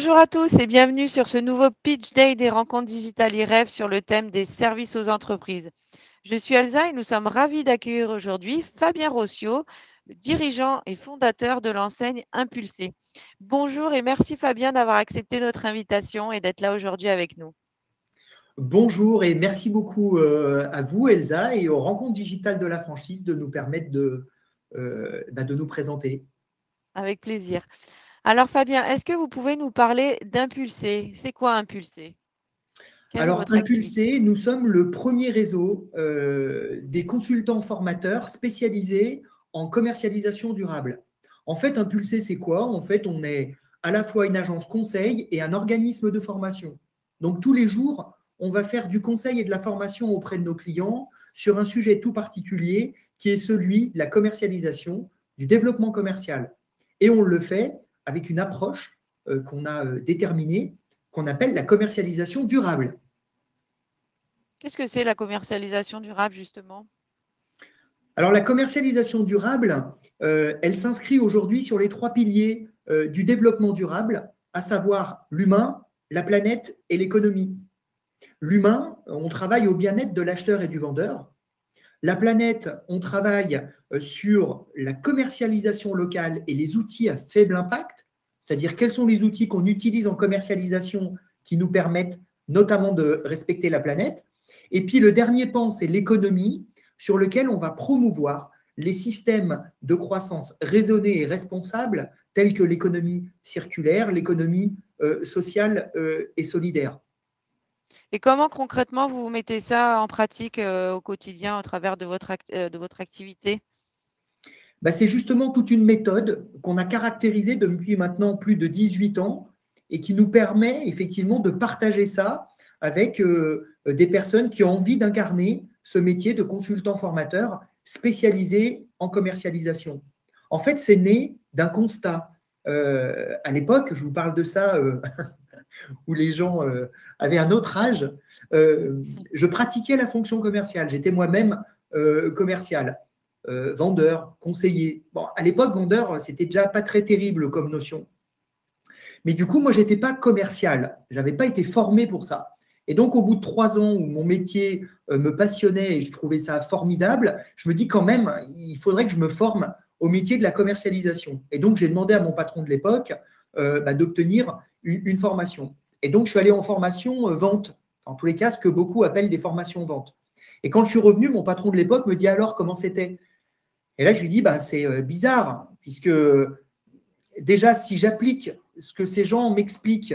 Bonjour à tous et bienvenue sur ce nouveau Pitch Day des rencontres digitales IREF sur le thème des services aux entreprises. Je suis Elsa et nous sommes ravis d'accueillir aujourd'hui Fabien Rossio, le dirigeant et fondateur de l'enseigne Impulsé. Bonjour et merci Fabien d'avoir accepté notre invitation et d'être là aujourd'hui avec nous. Bonjour et merci beaucoup à vous Elsa et aux rencontres digitales de la franchise de nous permettre de nous présenter. Avec plaisir. Alors Fabien, est-ce que vous pouvez nous parler d'Impulsé? C'est quoi Impulsé? Quelle est Alors votre activité? Impulsé, nous sommes le premier réseau des consultants formateurs spécialisés en commercialisation durable. En fait, Impulsé, c'est quoi? En fait, on est à la fois une agence conseil et un organisme de formation. Donc tous les jours, on va faire du conseil et de la formation auprès de nos clients sur un sujet tout particulier qui est celui de la commercialisation, du développement commercial. Et on le fait avec une approche qu'on a déterminée, qu'on appelle la commercialisation durable. Qu'est-ce que c'est la commercialisation durable justement? Alors la commercialisation durable, elle s'inscrit aujourd'hui sur les trois piliers du développement durable, à savoir l'humain, la planète et l'économie. L'humain, on travaille au bien-être de l'acheteur et du vendeur. La planète, on travaille sur la commercialisation locale et les outils à faible impact, c'est-à-dire quels sont les outils qu'on utilise en commercialisation qui nous permettent notamment de respecter la planète. Et puis le dernier pan, c'est l'économie, sur lequel on va promouvoir les systèmes de croissance raisonnés et responsables, tels que l'économie circulaire, l'économie sociale et solidaire. Et comment concrètement vous mettez ça en pratique au quotidien au travers de votre activité? C'est justement toute une méthode qu'on a caractérisée depuis maintenant plus de 18 ans et qui nous permet effectivement de partager ça avec des personnes qui ont envie d'incarner ce métier de consultant formateur spécialisé en commercialisation. En fait, c'est né d'un constat. À l'époque, je vous parle de ça où les gens avaient un autre âge, je pratiquais la fonction commerciale. J'étais moi-même commercial, vendeur, conseiller. Bon, à l'époque, vendeur, c'était déjà pas très terrible comme notion. Mais du coup, moi, je n'étais pas commercial. Je n'avais pas été formé pour ça. Et donc, au bout de 3 ans où mon métier me passionnait et je trouvais ça formidable, je me dis quand même, il faudrait que je me forme au métier de la commercialisation. Et donc, j'ai demandé à mon patron de l'époque d'obtenir une formation. Et donc, je suis allé en formation vente, en tous les cas, ce que beaucoup appellent des formations vente. Et quand je suis revenu, mon patron de l'époque me dit alors comment c'était. Et là, je lui dis, c'est bizarre, puisque déjà, si j'applique ce que ces gens m'expliquent,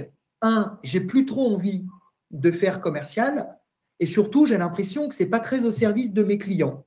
j'ai plus trop envie de faire commercial, et surtout, j'ai l'impression que ce n'est pas très au service de mes clients.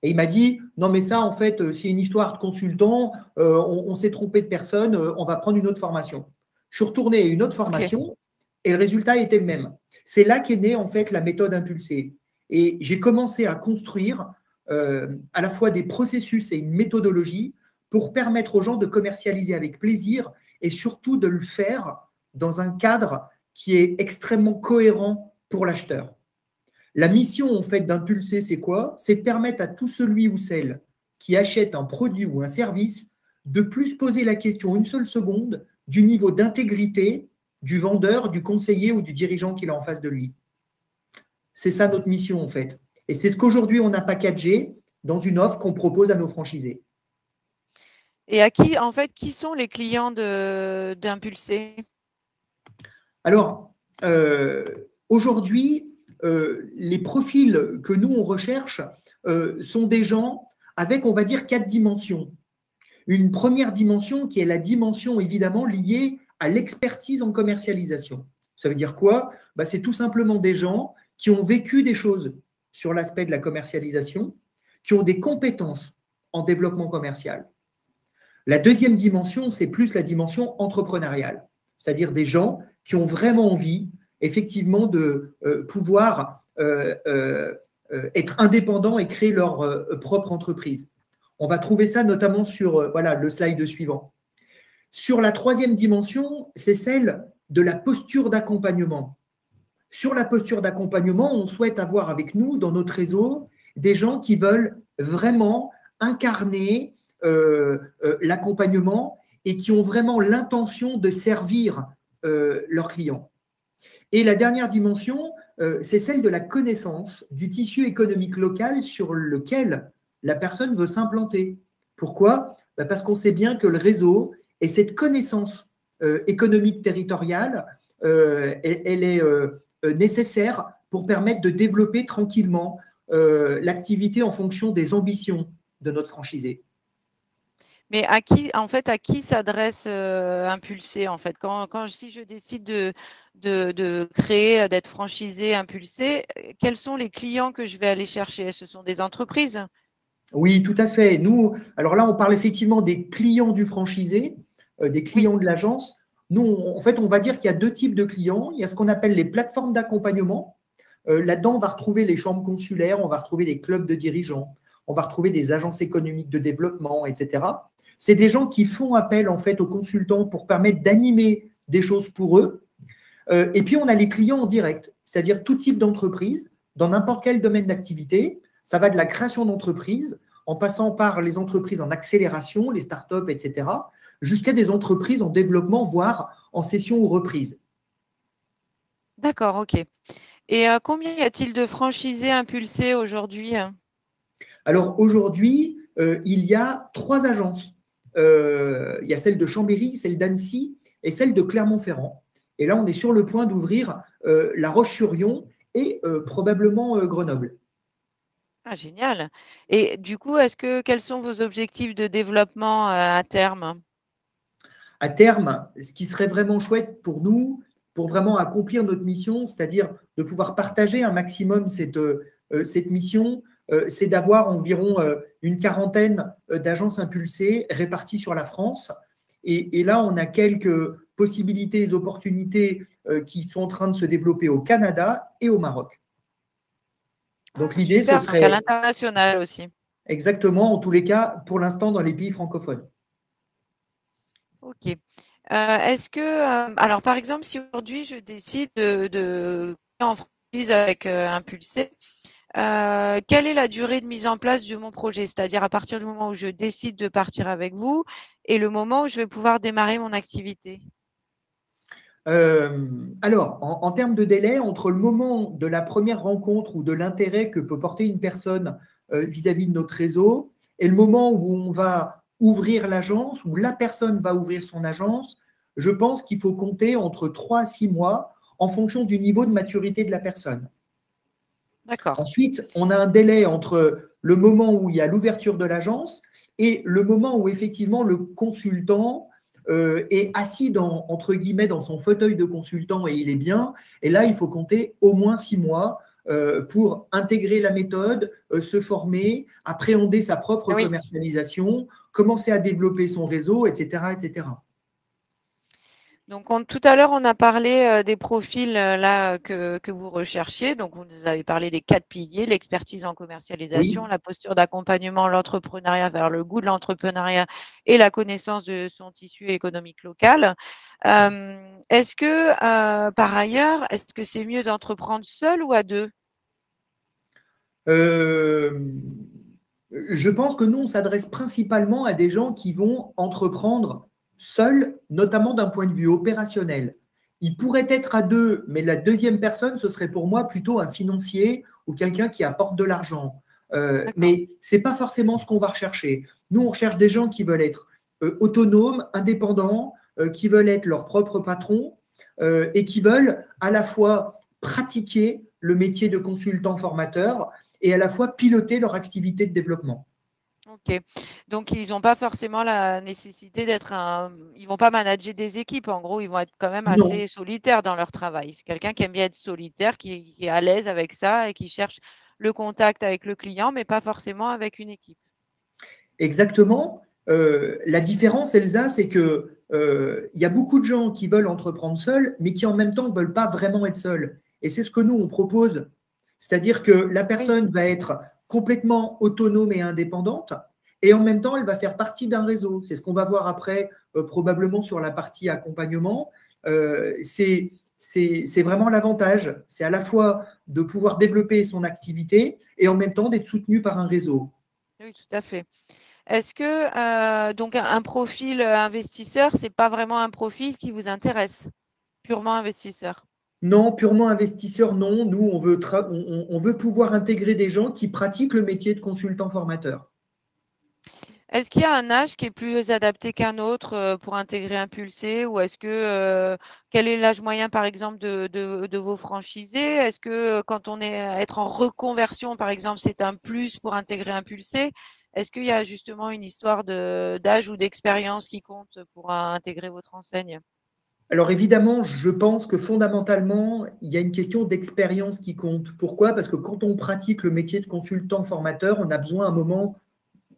Et il m'a dit, non mais ça, en fait, c'est une histoire de consultant, on s'est trompé de personne, on va prendre une autre formation. Je suis retourné à une autre formation et le résultat était le même. C'est là qu'est née en fait la méthode impulsée. Et j'ai commencé à construire à la fois des processus et une méthodologie pour permettre aux gens de commercialiser avec plaisir et surtout de le faire dans un cadre qui est extrêmement cohérent pour l'acheteur. La mission en fait d'Impulsé, c'est quoi? C'est de permettre à tout celui ou celle qui achète un produit ou un service de plus se poser la question une seule seconde du niveau d'intégrité du vendeur, du conseiller ou du dirigeant qu'il a en face de lui. C'est ça notre mission en fait. Et c'est ce qu'aujourd'hui on a packagé dans une offre qu'on propose à nos franchisés. Et à qui, en fait, qui sont les clients d'Impulsé? Alors, aujourd'hui, les profils que nous, on recherche sont des gens avec, on va dire, 4 dimensions. Une première dimension qui est la dimension, évidemment, liée à l'expertise en commercialisation. Ça veut dire quoi? C'est tout simplement des gens qui ont vécu des choses sur l'aspect de la commercialisation, qui ont des compétences en développement commercial. La deuxième dimension, c'est plus la dimension entrepreneuriale, c'est-à-dire des gens qui ont vraiment envie, effectivement, de pouvoir être indépendants et créer leur propre entreprise. On va trouver ça notamment sur le slide suivant. Sur la troisième dimension, c'est celle de la posture d'accompagnement. Sur la posture d'accompagnement, on souhaite avoir avec nous, dans notre réseau, des gens qui veulent vraiment incarner l'accompagnement et qui ont vraiment l'intention de servir leurs clients. Et la dernière dimension, c'est celle de la connaissance du tissu économique local sur lequel la personne veut s'implanter. Pourquoi? Parce qu'on sait bien que le réseau et cette connaissance économique territoriale, elle est nécessaire pour permettre de développer tranquillement l'activité en fonction des ambitions de notre franchisé. Mais à qui s'adresse Impulsé en fait? Si je décide de créer, d'être franchisé Impulsé, quels sont les clients que je vais aller chercher? Ce sont des entreprises? Oui, tout à fait. Nous, alors là, on parle effectivement des clients du franchisé, des Oui, clients de l'agence. Nous, en fait, on va dire qu'il y a deux types de clients. Il y a ce qu'on appelle les plateformes d'accompagnement. Là-dedans, on va retrouver les chambres consulaires, on va retrouver les clubs de dirigeants, on va retrouver des agences économiques de développement, etc. C'est des gens qui font appel en fait aux consultants pour permettre d'animer des choses pour eux. Et puis, on a les clients en direct, c'est-à-dire tout type d'entreprise, dans n'importe quel domaine d'activité. Ça va de la création d'entreprises, en passant par les entreprises en accélération, les startups, etc., jusqu'à des entreprises en développement, voire en cession ou reprise. d'accord, ok. Et combien y a-t-il de franchisés Impulsés aujourd'hui? Alors aujourd'hui, il y a 3 agences. Il y a celle de Chambéry, celle d'Annecy et celle de Clermont-Ferrand. Et là, on est sur le point d'ouvrir La Roche-sur-Yon et probablement Grenoble. Ah, génial. Et du coup, quels sont vos objectifs de développement à terme? À terme, ce qui serait vraiment chouette pour nous, pour vraiment accomplir notre mission, c'est-à-dire de pouvoir partager un maximum cette mission, c'est d'avoir environ une quarantaine d'agences impulsées réparties sur la France. Et là, on a quelques possibilités et opportunités qui sont en train de se développer au Canada et au Maroc. Ah, Donc l'idée, ce super, donc à serait l'international aussi. exactement, en tous les cas, pour l'instant, dans les pays francophones. Ok. Alors par exemple, si aujourd'hui je décide de créer en franchise avec Impulsé, quelle est la durée de mise en place de mon projet? C'est-à-dire à partir du moment où je décide de partir avec vous et le moment où je vais pouvoir démarrer mon activité. Alors, en termes de délai, entre le moment de la première rencontre ou de l'intérêt que peut porter une personne vis-à-vis de notre réseau et le moment où on va ouvrir l'agence, où la personne va ouvrir son agence, je pense qu'il faut compter entre 3 à 6 mois en fonction du niveau de maturité de la personne. D'accord. Ensuite, on a un délai entre le moment où il y a l'ouverture de l'agence et le moment où effectivement le consultant est assis entre guillemets dans son fauteuil de consultant et il est bien. Et là, il faut compter au moins 6 mois pour intégrer la méthode, se former, appréhender sa propre Oui. commercialisation, commencer à développer son réseau, etc., etc. Donc, tout à l'heure, on a parlé des profils là que vous recherchiez. Donc, vous nous avez parlé des 4 piliers, l'expertise en commercialisation, Oui. la posture d'accompagnement, l'entrepreneuriat vers le goût de l'entrepreneuriat et la connaissance de son tissu économique local. Par ailleurs, est-ce que c'est mieux d'entreprendre seul ou à deux? Euh, je pense que nous, on s'adresse principalement à des gens qui vont entreprendre seuls, notamment d'un point de vue opérationnel. Ils pourraient être à deux, mais la deuxième personne, ce serait pour moi plutôt un financier ou quelqu'un qui apporte de l'argent. D'accord. Mais ce n'est pas forcément ce qu'on va rechercher. Nous, on recherche des gens qui veulent être autonomes, indépendants, qui veulent être leur propre patron et qui veulent à la fois pratiquer le métier de consultant formateur et à la fois piloter leur activité de développement. Ok. Donc, ils n'ont pas forcément la nécessité ils vont pas manager des équipes. En gros, ils vont être quand même Non, assez solitaires dans leur travail. C'est quelqu'un qui aime bien être solitaire, qui est à l'aise avec ça et qui cherche le contact avec le client, mais pas forcément avec une équipe. exactement. La différence, Elsa, c'est que il y a beaucoup de gens qui veulent entreprendre seuls, mais qui en même temps ne veulent pas vraiment être seuls. Et c'est ce que nous, on propose. C'est-à-dire que la Oui, personne va être complètement autonome et indépendante, et en même temps, elle va faire partie d'un réseau. C'est ce qu'on va voir après, probablement sur la partie accompagnement. C'est vraiment l'avantage. C'est à la fois de pouvoir développer son activité et en même temps d'être soutenu par un réseau. oui, tout à fait. Est-ce que donc un profil investisseur, c'est pas vraiment un profil qui vous intéresse? Purement investisseur. Non, purement investisseur, non. Nous, on veut pouvoir intégrer des gens qui pratiquent le métier de consultant formateur. Est-ce qu'il y a un âge qui est plus adapté qu'un autre pour intégrer Impulsé ou est-ce que quel est l'âge moyen par exemple de vos franchisés? Est-ce que quand on est être en reconversion par exemple, c'est un plus pour intégrer Impulsé? Est-ce qu'il y a justement une histoire d'âge ou d'expérience qui compte pour intégrer votre enseigne? Alors évidemment, je pense que fondamentalement, il y a une question d'expérience qui compte. Pourquoi? Parce que quand on pratique le métier de consultant formateur, on a besoin à un moment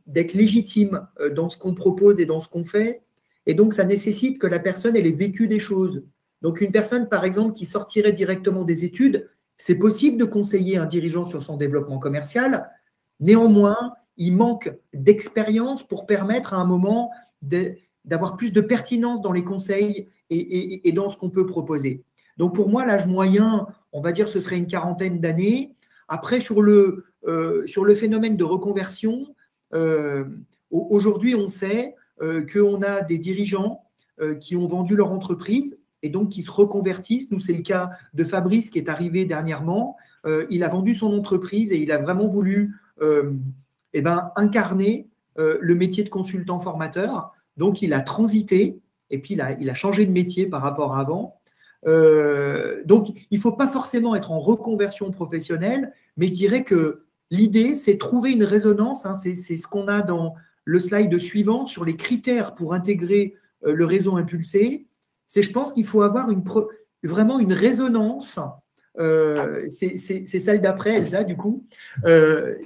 d'être légitime dans ce qu'on propose et dans ce qu'on fait. Et donc, ça nécessite que la personne ait vécu des choses. Donc, une personne, par exemple, qui sortirait directement des études, c'est possible de conseiller un dirigeant sur son développement commercial. Néanmoins, il manque d'expérience pour permettre à un moment d'avoir plus de pertinence dans les conseils et dans ce qu'on peut proposer. Donc, pour moi, l'âge moyen, on va dire, ce serait une quarantaine d'années. Après, sur le phénomène de reconversion, aujourd'hui, on sait qu'on a des dirigeants qui ont vendu leur entreprise et donc qui se reconvertissent. Nous, c'est le cas de Fabrice qui est arrivé dernièrement. Il a vendu son entreprise et il a vraiment voulu incarner le métier de consultant formateur. Donc, il a transité et puis il a changé de métier par rapport à avant. Donc, il ne faut pas forcément être en reconversion professionnelle, mais je dirais que l'idée, c'est trouver une résonance. Hein, c'est ce qu'on a dans le slide suivant sur les critères pour intégrer le réseau impulsé. Je pense qu'il faut avoir vraiment une résonance. C'est celle d'après, Elsa, du coup.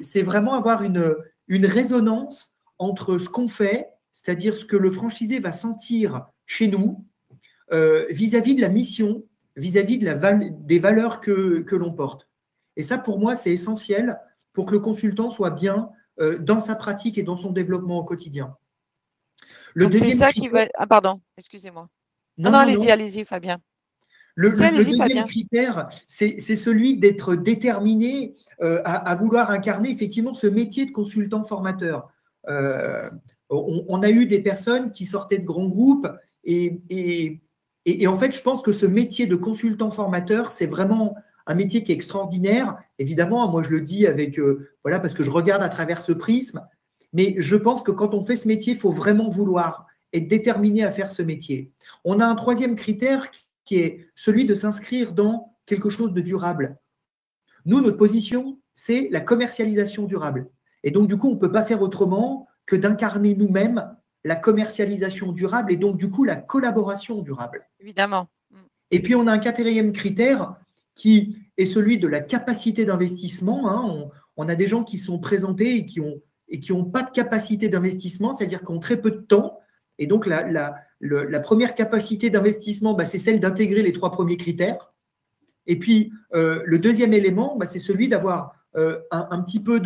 C'est vraiment avoir une résonance entre ce qu'on fait, c'est-à-dire ce que le franchisé va sentir chez nous, vis-à-vis de la mission, vis-à-vis des valeurs que l'on porte. Et ça, pour moi, c'est essentiel pour que le consultant soit bien dans sa pratique et dans son développement au quotidien. Donc, c'est ça qui va… Ah, pardon, excusez-moi. Non, allez-y, Fabien. Le deuxième critère, c'est celui d'être déterminé à vouloir incarner effectivement ce métier de consultant formateur. On a eu des personnes qui sortaient de grands groupes et en fait, je pense que ce métier de consultant formateur, c'est vraiment un métier qui est extraordinaire. Évidemment, moi, je le dis voilà, parce que je regarde à travers ce prisme, mais je pense que quand on fait ce métier, il faut vraiment vouloir être déterminé à faire ce métier. On a un troisième critère qui est celui de s'inscrire dans quelque chose de durable. Nous, notre position, c'est la commercialisation durable. Et donc, du coup, on ne peut pas faire autrement que d'incarner nous-mêmes la commercialisation durable et donc, du coup, la collaboration durable. Évidemment. Et puis, on a un quatrième critère qui est celui de la capacité d'investissement. Hein. On a des gens qui sont présentés et qui n'ont pas de capacité d'investissement, c'est-à-dire qu'ils ont très peu de temps. Et donc, la première capacité d'investissement, c'est celle d'intégrer les 3 premiers critères. Et puis, le deuxième élément, c'est celui d'avoir un petit peu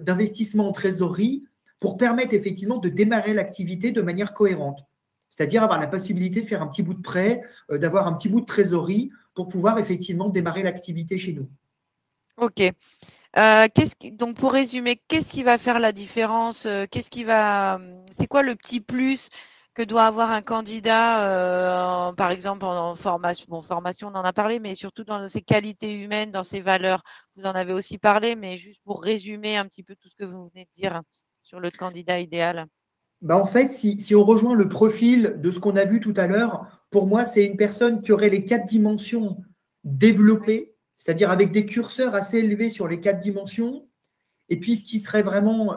d'investissement en trésorerie pour permettre effectivement de démarrer l'activité de manière cohérente. C'est-à-dire avoir la possibilité de faire un petit bout de prêt, d'avoir un petit bout de trésorerie pour pouvoir effectivement démarrer l'activité chez nous. OK. Donc, pour résumer, qu'est-ce qui va faire la différence? C'est quoi le petit plus que doit avoir un candidat, par exemple en formation? Bon, formation, on en a parlé, mais surtout dans ses qualités humaines, dans ses valeurs. Vous en avez aussi parlé, mais juste pour résumer un petit peu tout ce que vous venez de dire sur le candidat idéal. En fait, si on rejoint le profil de ce qu'on a vu tout à l'heure, pour moi, c'est une personne qui aurait les 4 dimensions développées, c'est-à-dire avec des curseurs assez élevés sur les 4 dimensions. Et puis, ce qui serait vraiment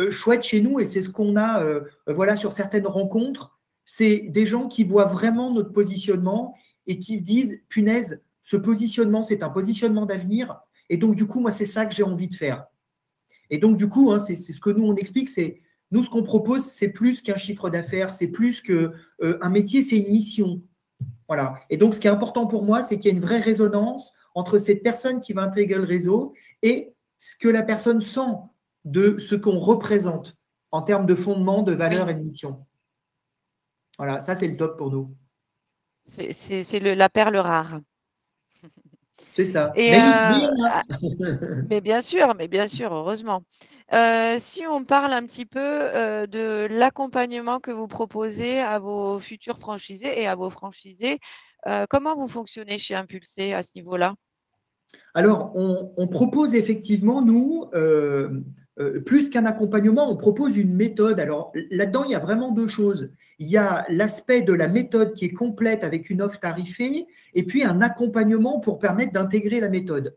chouette chez nous, et c'est ce qu'on a voilà, sur certaines rencontres, c'est des gens qui voient vraiment notre positionnement et qui se disent, punaise, ce positionnement, c'est un positionnement d'avenir. Et donc, du coup, moi, c'est ça que j'ai envie de faire. Et donc, du coup, hein, c'est ce que nous, on explique, c'est nous, ce qu'on propose, c'est plus qu'un chiffre d'affaires, c'est plus qu'un métier, c'est une mission. Voilà. Et donc, ce qui est important pour moi, c'est qu'il y ait une vraie résonance entre cette personne qui va intégrer le réseau et ce que la personne sent de ce qu'on représente en termes de fondement, de valeur et de mission. Voilà, ça, c'est le top pour nous. C'est la perle rare. C'est ça. Et mais bien sûr, heureusement. Si on parle un petit peu de l'accompagnement que vous proposez à vos futurs franchisés et à vos franchisés, Comment vous fonctionnez chez Impulsé à ce niveau-là? Alors, on propose effectivement, nous, plus qu'un accompagnement, on propose une méthode. Alors, là-dedans, il y a vraiment deux choses. Il y a l'aspect de la méthode qui est complète avec une offre tarifée, et puis un accompagnement pour permettre d'intégrer la méthode.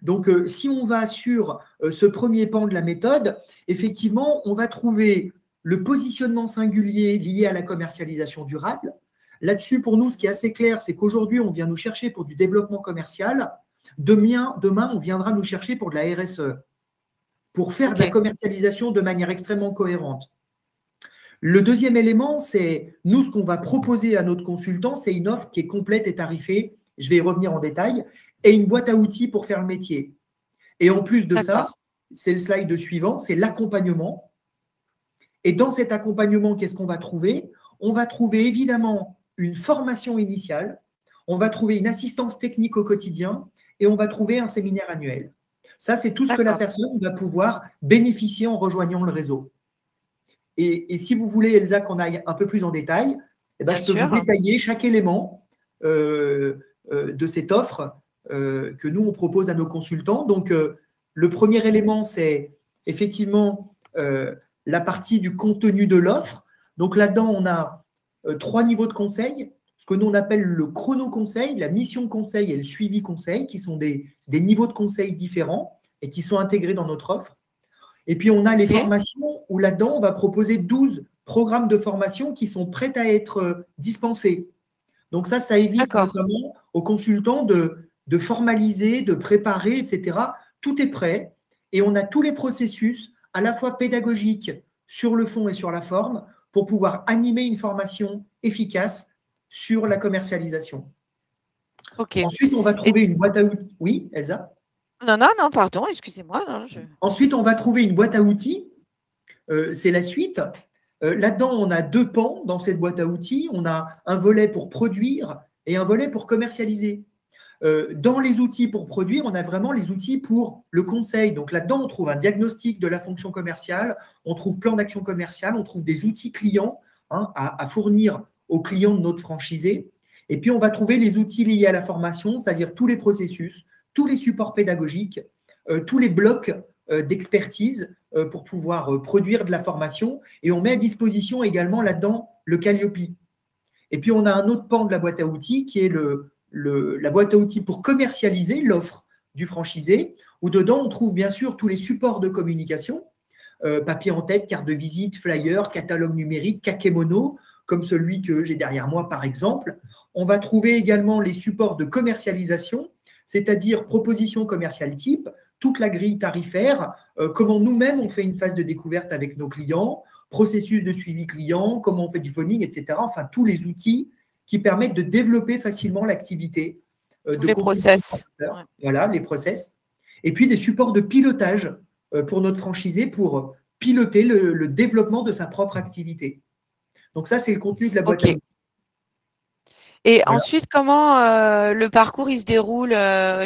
Donc, si on va sur ce premier pan de la méthode, effectivement, on va trouver le positionnement singulier lié à la commercialisation durable. Là-dessus, pour nous, ce qui est assez clair, c'est qu'aujourd'hui, on vient nous chercher pour du développement commercial. Demain, on viendra nous chercher pour de la RSE, pour faire de la commercialisation de manière extrêmement cohérente. Le deuxième élément, c'est nous, ce qu'on va proposer à notre consultant, c'est une offre qui est complète et tarifée. Je vais y revenir en détail, et une boîte à outils pour faire le métier. Et en plus de ça, c'est le slide suivant, c'est l'accompagnement. Et dans cet accompagnement, qu'est-ce qu'on va trouver? On va trouver évidemment une formation initiale, on va trouver une assistance technique au quotidien et on va trouver un séminaire annuel. Ça, c'est tout ce que la personne va pouvoir bénéficier en rejoignant le réseau. Et si vous voulez, Elsa, qu'on aille un peu plus en détail, je peux vous détailler chaque élément de cette offre que nous, on propose à nos consultants. Donc, le premier élément, c'est effectivement la partie du contenu de l'offre. Donc, là-dedans, on a 3 niveaux de conseil, ce que nous, on appelle le chrono-conseil, la mission conseil et le suivi conseil, qui sont des niveaux de conseil différents et qui sont intégrés dans notre offre. Et puis, on a les formations où là-dedans, on va proposer 12 programmes de formation qui sont prêts à être dispensés. Donc, ça évite notamment aux consultants de formaliser, de préparer, etc. Tout est prêt et on a tous les processus à la fois pédagogiques sur le fond et sur la forme pour pouvoir animer une formation efficace sur la commercialisation. Ensuite, on va trouver une boîte à outils. Oui, Elsa? Non, pardon, excusez-moi. Ensuite, on va trouver une boîte à outils. C'est la suite. Là-dedans, on a 2 pans dans cette boîte à outils. On a un volet pour produire et un volet pour commercialiser. Dans les outils pour produire, on a vraiment les outils pour le conseil. Donc là-dedans, on trouve un diagnostic de la fonction commerciale, on trouve plan d'action commerciale, on trouve des outils clients à fournir aux clients de notre franchisé. Et puis, on va trouver les outils liés à la formation, c'est-à-dire tous les processus, tous les supports pédagogiques, tous les blocs d'expertise pour pouvoir produire de la formation. Et on met à disposition également là-dedans le Calliope. Et puis, on a un autre pan de la boîte à outils qui est la boîte à outils pour commercialiser l'offre du franchisé, où dedans, on trouve bien sûr tous les supports de communication, papier en tête, carte de visite, flyer, catalogue numérique, kakémono, comme celui que j'ai derrière moi, par exemple. On va trouver également les supports de commercialisation, c'est-à-dire proposition commerciale type, toute la grille tarifaire, comment nous-mêmes on fait une phase de découverte avec nos clients, processus de suivi client, comment on fait du phoning, etc. Enfin, tous les outils qui permettent de développer facilement l'activité de les process. Voilà, les process. Et puis des supports de pilotage pour notre franchisé pour piloter le développement de sa propre activité. Donc ça, c'est le contenu de la boîte à outils. Et ensuite, comment le parcours il se déroule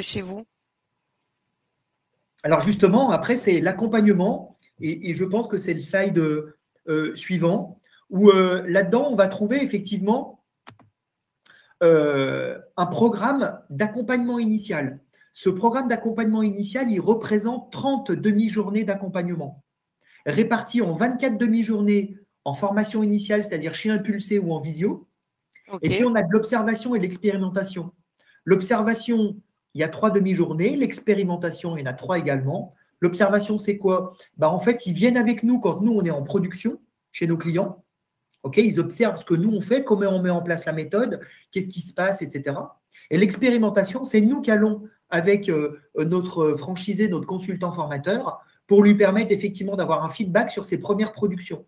chez vous? Alors justement, après, c'est l'accompagnement, et je pense que c'est le slide suivant, où là-dedans, on va trouver effectivement un programme d'accompagnement initial. Ce programme d'accompagnement initial, il représente 30 demi-journées d'accompagnement, réparties en 24 demi-journées en formation initiale, c'est-à-dire chez Impulsé ou en visio. Et puis, on a de l'observation et de l'expérimentation. L'observation, il y a 3 demi-journées. L'expérimentation, il y en a 3 également. L'observation, c'est quoi? En fait, ils viennent avec nous quand nous, on est en production chez nos clients. Ils observent ce que nous, on fait, comment on met en place la méthode, qu'est-ce qui se passe, etc. Et l'expérimentation, c'est nous qui allons avec notre franchisé, notre consultant formateur, pour lui permettre effectivement d'avoir un feedback sur ses premières productions.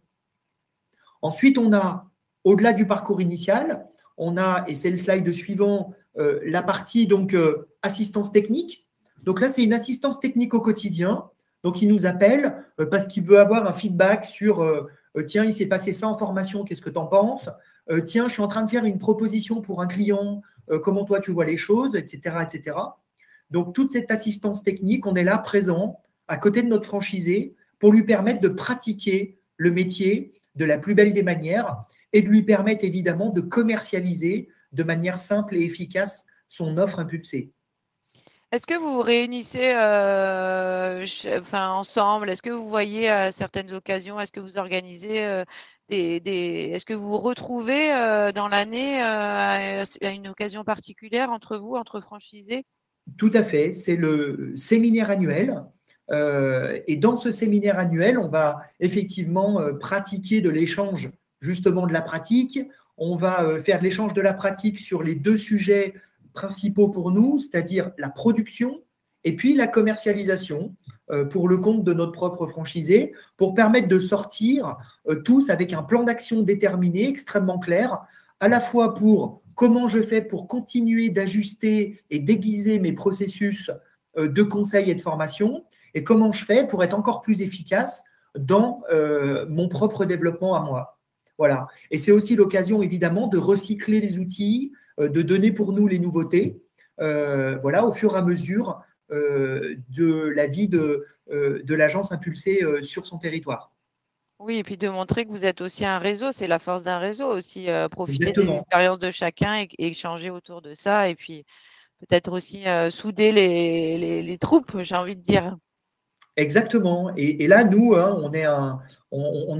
Ensuite, on a, au-delà du parcours initial, on a, et c'est le slide suivant, la partie donc assistance technique. Donc là, c'est une assistance technique au quotidien. Donc, il nous appelle parce qu'il veut avoir un feedback sur tiens, il s'est passé ça en formation, qu'est-ce que tu en penses? Tiens, je suis en train de faire une proposition pour un client, comment toi tu vois les choses, etc., etc. Donc, toute cette assistance technique, on est là présent à côté de notre franchisé pour lui permettre de pratiquer le métier de la plus belle des manières et de lui permettre évidemment de commercialiser de manière simple et efficace son offre impulsée. Est-ce que vous vous réunissez ensemble? Est-ce que vous voyez à certaines occasions? Est-ce que vous organisez est-ce que vous vous retrouvez dans l'année à une occasion particulière entre vous, entre franchisés? Tout à fait, c'est le séminaire annuel. Et dans ce séminaire annuel, on va effectivement pratiquer de l'échange, justement de la pratique. On va faire de l'échange de la pratique sur les deux sujets principaux pour nous, c'est-à-dire la production et puis la commercialisation pour le compte de notre propre franchisé, pour permettre de sortir tous avec un plan d'action déterminé, extrêmement clair, à la fois pour comment je fais pour continuer d'ajuster et d'aiguiser mes processus de conseil et de formation, et comment je fais pour être encore plus efficace dans mon propre développement à moi. Voilà. Et c'est aussi l'occasion, évidemment, de recycler les outils, de donner pour nous les nouveautés, voilà, au fur et à mesure de la vie de l'agence impulsée sur son territoire. Oui, et puis de montrer que vous êtes aussi un réseau, c'est la force d'un réseau aussi, profiter des Exactement. expériences de chacun et échanger autour de ça et puis peut-être aussi souder les troupes, j'ai envie de dire. Exactement. Et là, nous, hein, on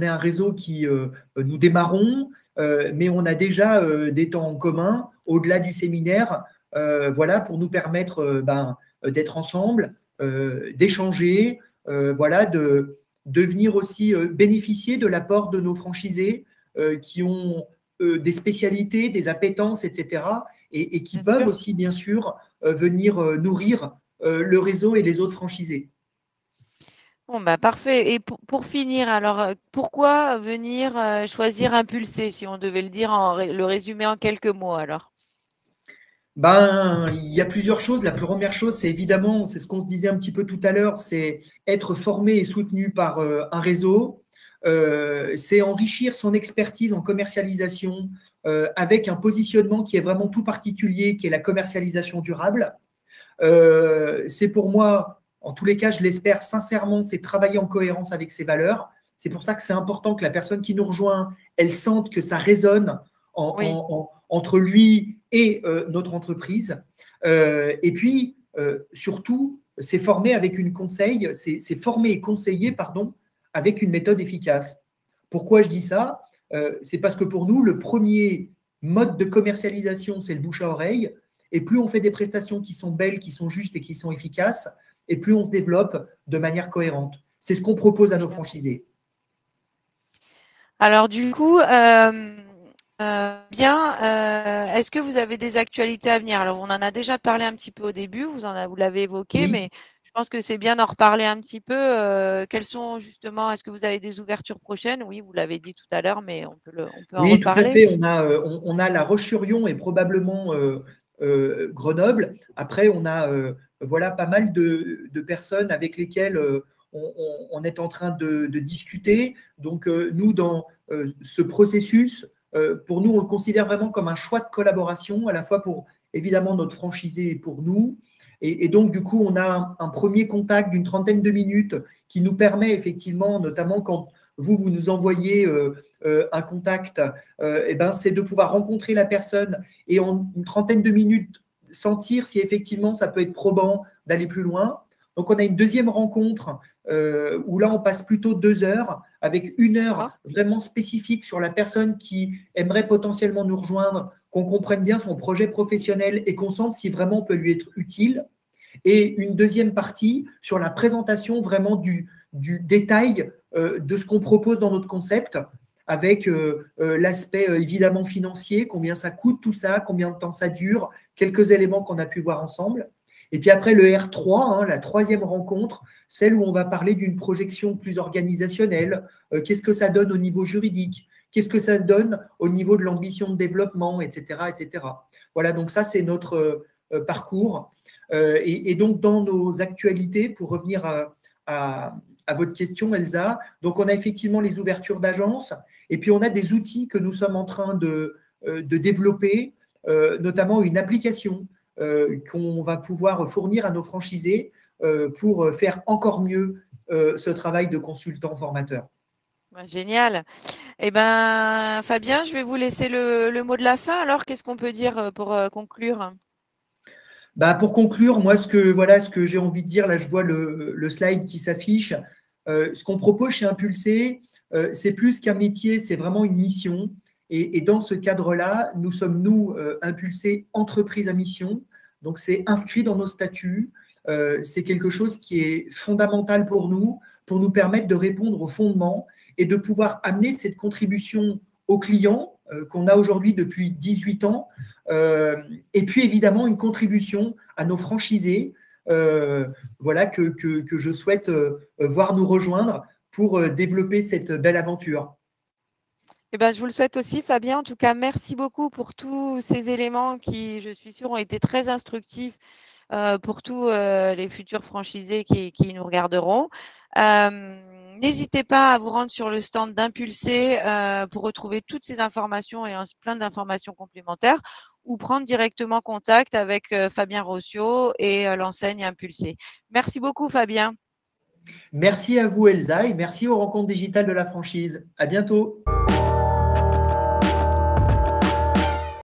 est un réseau qui, nous démarrons, mais on a déjà des temps en commun au-delà du séminaire, voilà, pour nous permettre d'être ensemble, d'échanger, voilà, de venir aussi bénéficier de l'apport de nos franchisés qui ont des spécialités, des appétences, etc. Et qui Bien peuvent sûr. aussi, bien sûr, venir nourrir le réseau et les autres franchisés. Bon, bah, parfait. Et pour finir, alors, pourquoi venir choisir Impulser, si on devait le dire, le résumer en quelques mots, alors? Ben, il y a plusieurs choses. La première chose, c'est évidemment, c'est ce qu'on se disait un petit peu tout à l'heure, c'est être formé et soutenu par un réseau. C'est enrichir son expertise en commercialisation avec un positionnement qui est vraiment tout particulier, qui est la commercialisation durable. C'est pour moi, en tous les cas, je l'espère sincèrement, c'est travailler en cohérence avec ses valeurs. C'est pour ça que c'est important que la personne qui nous rejoint, elle sente que ça résonne Oui, entre lui et notre entreprise. Et puis, surtout, c'est formé avec une conseil, c'est formé et conseillé, pardon, avec une méthode efficace. Pourquoi je dis ça? C'est parce que pour nous, le premier mode de commercialisation, c'est le bouche à oreille. Et plus on fait des prestations qui sont belles, qui sont justes et qui sont efficaces, et plus on se développe de manière cohérente. C'est ce qu'on propose à nos franchisés. alors du coup, est-ce que vous avez des actualités à venir? Alors, on en a déjà parlé un petit peu au début, vous l'avez évoqué, Oui, mais je pense que c'est bien d'en reparler un petit peu. Quelles sont justement, est-ce que vous avez des ouvertures prochaines? Oui, vous l'avez dit tout à l'heure, mais on peut en oui, tout à reparler. fait. On a La Roche-sur-Yon et probablement Grenoble. Après, on a voilà, pas mal de personnes avec lesquelles on est en train de discuter. Donc, nous, dans ce processus, pour nous, on le considère vraiment comme un choix de collaboration, à la fois pour évidemment notre franchisé et pour nous. Et donc, du coup, on a un premier contact d'une trentaine de minutes qui nous permet effectivement, notamment quand vous nous envoyez un contact, et ben, c'est de pouvoir rencontrer la personne et en une trentaine de minutes sentir si effectivement ça peut être probant d'aller plus loin. Donc on a une deuxième rencontre où là on passe plutôt 2 heures avec 1 heure D'accord. vraiment spécifique sur la personne qui aimerait potentiellement nous rejoindre, qu'on comprenne bien son projet professionnel et qu'on sente si vraiment on peut lui être utile. Et une deuxième partie sur la présentation vraiment du détail de ce qu'on propose dans notre concept, avec l'aspect évidemment financier, combien ça coûte tout ça, combien de temps ça dure, quelques éléments qu'on a pu voir ensemble. Et puis après le R3, hein, la troisième rencontre, celle où on va parler d'une projection plus organisationnelle, qu'est-ce que ça donne au niveau juridique, qu'est-ce que ça donne au niveau de l'ambition de développement, etc. etc. Voilà, donc ça c'est notre parcours. Et donc, dans nos actualités, pour revenir à votre question, Elsa, donc on a effectivement les ouvertures d'agences et puis on a des outils que nous sommes en train de développer, notamment une application qu'on va pouvoir fournir à nos franchisés pour faire encore mieux ce travail de consultant formateur. Bah, génial. Eh ben, Fabien, je vais vous laisser le mot de la fin. Alors, qu'est-ce qu'on peut dire pour conclure? Bah, pour conclure, moi, ce que j'ai envie de dire, là, je vois le slide qui s'affiche. Ce qu'on propose chez Impulsé, c'est plus qu'un métier, c'est vraiment une mission. Et dans ce cadre-là, nous sommes, nous, Impulsé entreprise à mission. Donc, c'est inscrit dans nos statuts. C'est quelque chose qui est fondamental pour nous permettre de répondre aux fondements et de pouvoir amener cette contribution aux clients qu'on a aujourd'hui depuis 18 ans. Et puis évidemment une contribution à nos franchisés, voilà, que je souhaite voir nous rejoindre pour développer cette belle aventure. Eh ben, je vous le souhaite aussi, Fabien. En tout cas, merci beaucoup pour tous ces éléments qui, je suis sûre, ont été très instructifs pour tous les futurs franchisés qui nous regarderont. N'hésitez pas à vous rendre sur le stand d'Impulsé pour retrouver toutes ces informations et plein d'informations complémentaires ou prendre directement contact avec Fabien Rossio et l'enseigne Impulsé. Merci beaucoup, Fabien. Merci à vous, Elsa, et merci aux rencontres digitales de la franchise. À bientôt.